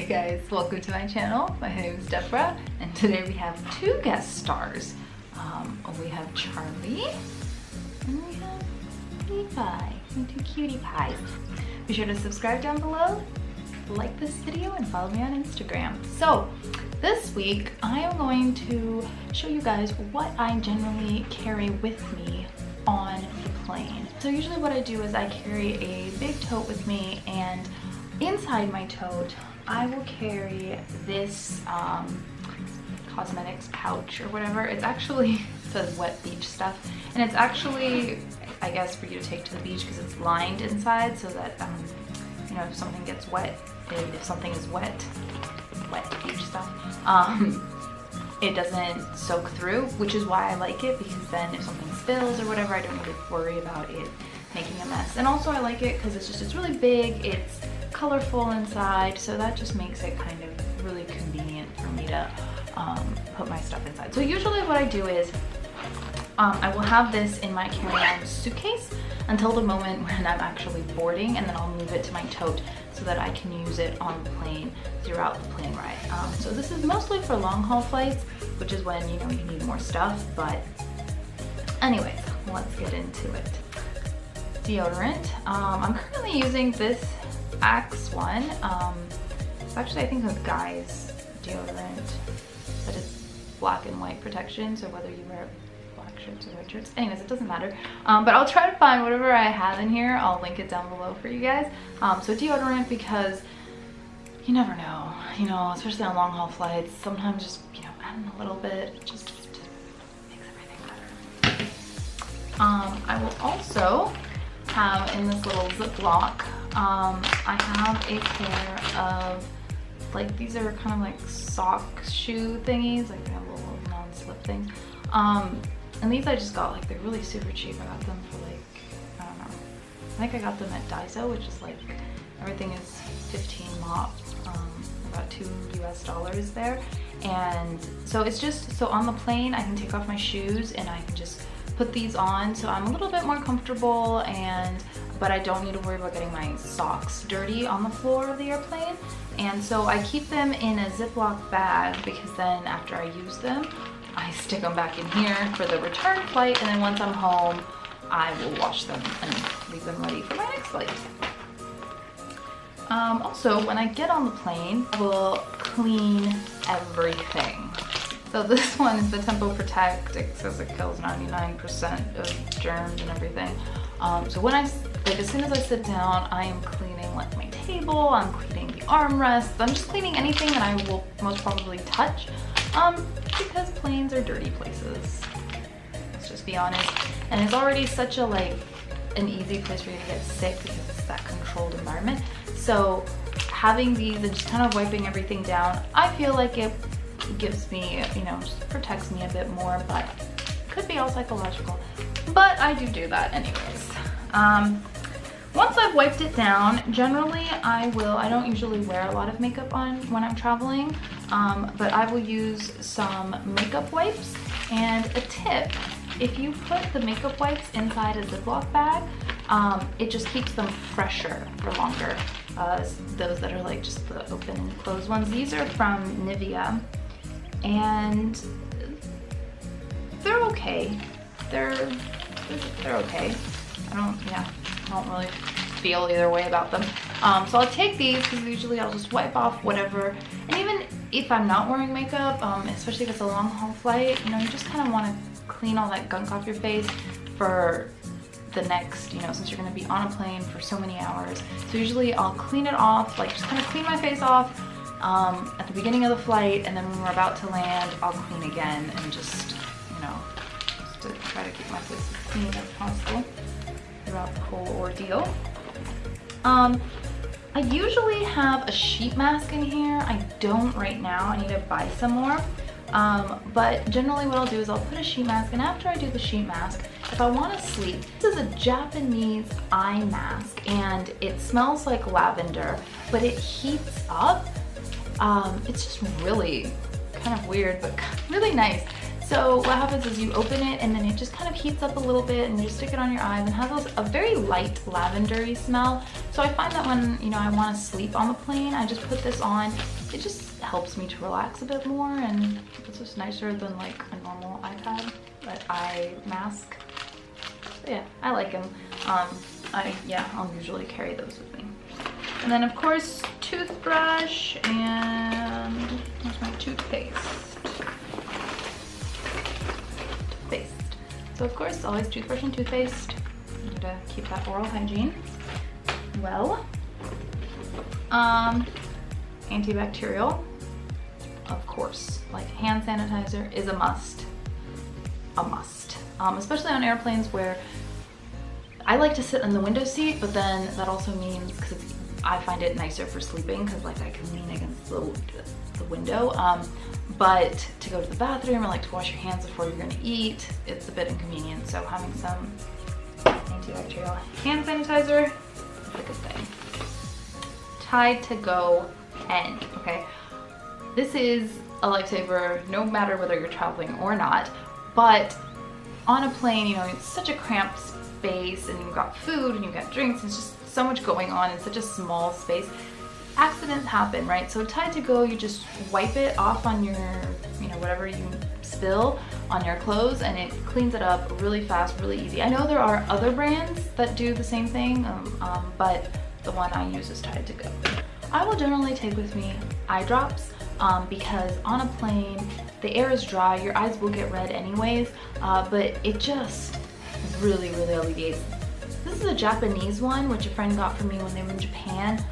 Hey guys, welcome to my channel. My name is Deborah, and today we have two guest stars. We have Charlie and we have Levi, two cutie pies. Be sure to subscribe down below, like this video, and follow me on Instagram. So this week I am going to show you guys what I generally carry with me on the plane. So usually what I do is I carry a big tote with me, and inside my tote I will carry this cosmetics pouch or whatever. It's actually says wet beach stuff, and it's actually, I guess, for you to take to the beach because it's lined inside so that you know, if something gets wet, if something is wet beach stuff, it doesn't soak through, which is why I like it, because then if something spills or whatever, I don't need to worry about it making a mess. And also I like it because it's really big, it's colorful inside, so that just makes it kind of really convenient for me to put my stuff inside. So usually what I do is I will have this in my carry-on suitcase until the moment when I'm actually boarding, and then I'll move it to my tote so that I can use it on the plane throughout the plane ride. So this is mostly for long haul flights, which is when, you know, you need more stuff. But anyways, let's get into it. Deodorant. I'm currently using this Axe one. It's actually, I think, a guy's deodorant, but it's black and white protection, so whether you wear black shirts or white shirts, anyways, it doesn't matter. But I'll try to find whatever I have in here. I'll link it down below for you guys. So deodorant, because you never know, you know, especially on long haul flights, sometimes just, you know, adding a little bit just makes everything better. I will also have in this little Ziploc, I have a pair of, like, these are kind of like sock shoe thingies, like they have little non-slip things. And these I just got, like, they're really super cheap. I got them for, like, I don't know, I think I got them at Daiso, which is like, everything is 15 mop, about $2 US there. And so it's just, so on the plane I can take off my shoes and I can just put these on, so I'm a little bit more comfortable, but I don't need to worry about getting my socks dirty on the floor of the airplane. And so I keep them in a Ziploc bag, because then after I use them, I stick them back in here for the return flight, and then once I'm home, I will wash them and leave them ready for my next flight. Also, when I get on the plane, I will clean everything. So this one is the Tempo Protect. It says it kills 99% of germs and everything. So when like, as soon as I sit down, I am cleaning, like, my table, I'm cleaning the armrests, I'm just cleaning anything that I will most probably touch, because planes are dirty places. Let's just be honest. And it's already such a, like, an easy place for you to get sick because it's that controlled environment. So having these and just kind of wiping everything down, I feel like it gives me, you know, just protects me a bit more, but it could be all psychological. But I do that anyways. Once I've wiped it down, generally I don't usually wear a lot of makeup on when I'm traveling, but I will use some makeup wipes. And a tip, if you put the makeup wipes inside a Ziploc bag, it just keeps them fresher for longer. Those that are like just the open and closed ones. These are from Nivea, and they're okay. They're okay. I don't really feel either way about them. So I'll take these, because usually I'll just wipe off whatever. And even if I'm not wearing makeup, especially if it's a long haul flight, you know, you just kind of want to clean all that gunk off your face for the next, you know, since you're going to be on a plane for so many hours. So usually I'll clean it off, like, just kind of clean my face off at the beginning of the flight, and then when we're about to land, I'll clean again, and just, you know, just to try to keep my face as clean as possible throughout the whole ordeal. I usually have a sheet mask in here. I don't right now. I need to buy some more. But generally what I'll do is I'll put a sheet mask, and after I do the sheet mask, if I want to sleep, this is a Japanese eye mask, and it smells like lavender, but it heats up. It's just really kind of weird, but really nice. So what happens is you open it and then it just kind of heats up a little bit and you just stick it on your eyes and has a very light lavendery smell. So I find that when, you know, I want to sleep on the plane, I just put this on. It just helps me to relax a bit more, and it's just nicer than like a normal iPad, eye mask. So yeah, I like them. I'll usually carry those with me. And then of course, toothbrush, and where's my toothpaste? So of course, always toothbrush and toothpaste. You need to keep that oral hygiene well. Antibacterial, of course. Like hand sanitizer is a must. Especially on airplanes where I like to sit in the window seat, but then that also means, because I find it nicer for sleeping, because like I can lean against the window. But to go to the bathroom or like to wash your hands before you're gonna eat, it's a bit inconvenient. So having some antibacterial hand sanitizer is a good thing. Tide to Go Pen, okay? This is a lifesaver no matter whether you're traveling or not, but on a plane, you know, it's such a cramped space and you've got food and you've got drinks, and it's just so much going on in such a small space. Accidents happen, right? So Tide to Go, you just wipe it off on your, you know, whatever you spill on your clothes, and it cleans it up really fast, really easy. I know there are other brands that do the same thing, but the one I use is Tide to Go. I will generally take with me eye drops because on a plane, the air is dry, your eyes will get red anyways, but it just really alleviates. This is a Japanese one, which a friend got for me when they were in Japan.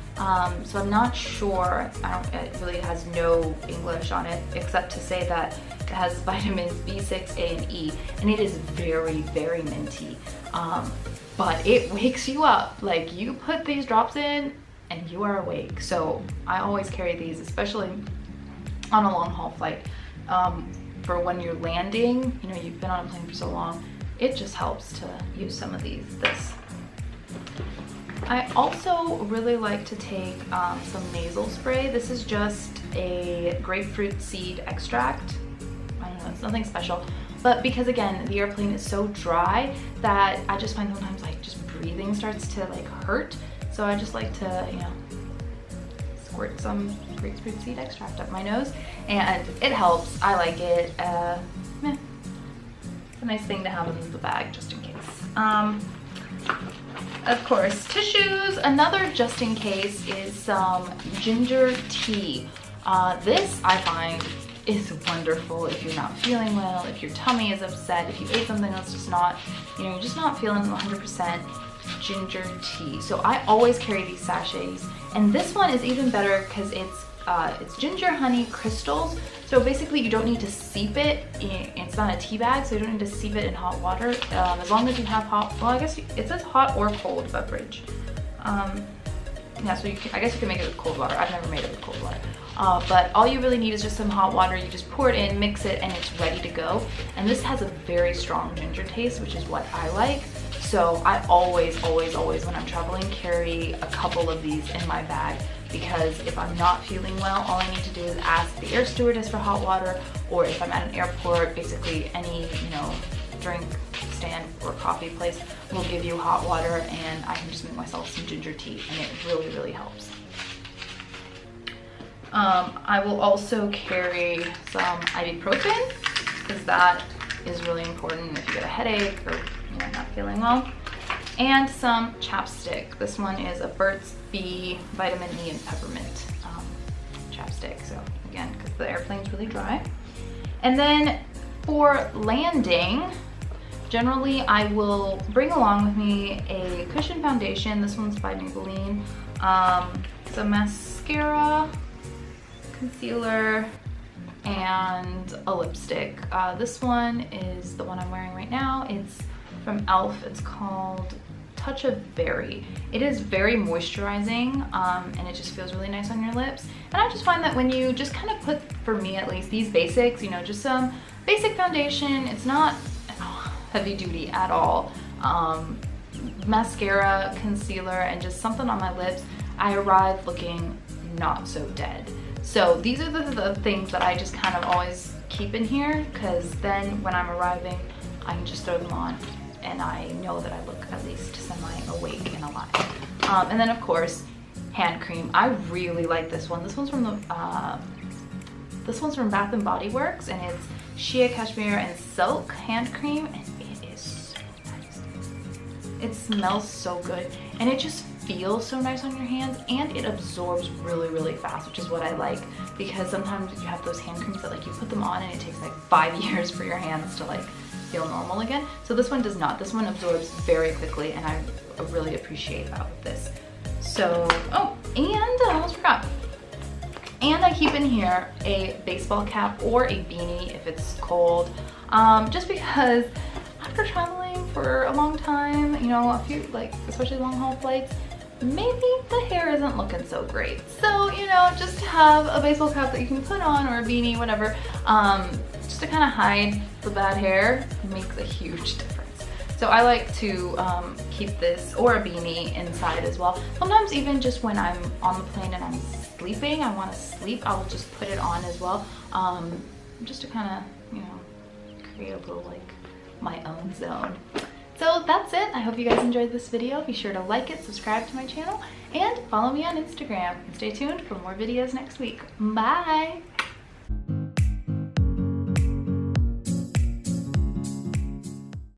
So I'm not sure, it really has no English on it, except to say that it has vitamins B6, A, and E, and it is very minty. But it wakes you up. Like, you put these drops in and you are awake. So I always carry these, especially on a long haul flight. For when you're landing, you know, you've been on a plane for so long, it just helps to use some of this. I also really like to take some nasal spray. This is just a grapefruit seed extract. I don't know, it's nothing special. But because again, the airplane is so dry that I just find sometimes like just breathing starts to like hurt. So I just like to, you know, squirt some grapefruit seed extract up my nose, and it helps. I like it. It's a nice thing to have in the bag just in case. Of course, tissues. Another just in case is some ginger tea. This I find is wonderful if you're not feeling well, if your tummy is upset, if you ate something that's just not, you know, you're just not feeling 100%. Ginger tea. So I always carry these sachets, and this one is even better because it's ginger honey crystals. So basically you don't need to steep it it's not a tea bag, so you don't need to steep it in hot water, as long as you have hot, well, I guess it says hot or cold beverage. Yeah, so I guess you can make it with cold water. I've never made it with cold water. But all you really need is just some hot water. You just pour it in, mix it, and it's ready to go. And this has a very strong ginger taste, which is what I like. So I always when I'm traveling, carry a couple of these in my bag, because if I'm not feeling well, all I need to do is ask the air stewardess for hot water, or if I'm at an airport, basically any, you know, drink stand or coffee place will give you hot water, and I can just make myself some ginger tea, and it really helps. I will also carry some ibuprofen, because that is really important if you get a headache or you're not feeling well. And some chapstick. This one is a Burt's Bee vitamin E and peppermint chapstick. So again, because the airplane's really dry. And then for landing, generally I will bring along with me a cushion foundation. This one's by Maybelline. Some mascara, concealer, and a lipstick. This one is the one I'm wearing right now. It's from e.l.f. It's called Touch of Berry. It is very moisturizing, and it just feels really nice on your lips. And I just find that when you just kind of put, for me at least, these basics, you know, just some basic foundation, it's not heavy duty at all. Mascara, concealer, and just something on my lips, I arrive looking not so dead. So these are the things that I just kind of always keep in here, because then when I'm arriving, I can just throw them on and I know that I look at least semi-awake and alive. And then of course, hand cream. I really like this one. This one's from Bath and Body Works, and it's Shea Cashmere and Silk hand cream, and it is so nice. It smells so good, and it just feels so nice on your hands, and it absorbs really, really fast, which is what I like, because sometimes you have those hand creams that like you put them on and it takes like 5 years for your hands to like feel normal again. So this one does not. This one absorbs very quickly, and I really appreciate that with this. So, oh, and I almost forgot. And I keep in here a baseball cap or a beanie if it's cold, just because after traveling for a long time, you know, a few, like, especially long haul flights, maybe the hair isn't looking so great. So, you know, just have a baseball cap that you can put on, or a beanie, whatever, just to kind of hide the bad hair makes a huge difference. So I like to keep this, or a beanie, inside as well. Sometimes even just when I'm on the plane and I'm sleeping, I want to sleep, I'll just put it on as well, just to kind of, you know, create a little like my own zone. So that's it. I hope you guys enjoyed this video. Be sure to like it, subscribe to my channel, and follow me on Instagram. And stay tuned for more videos next week. Bye!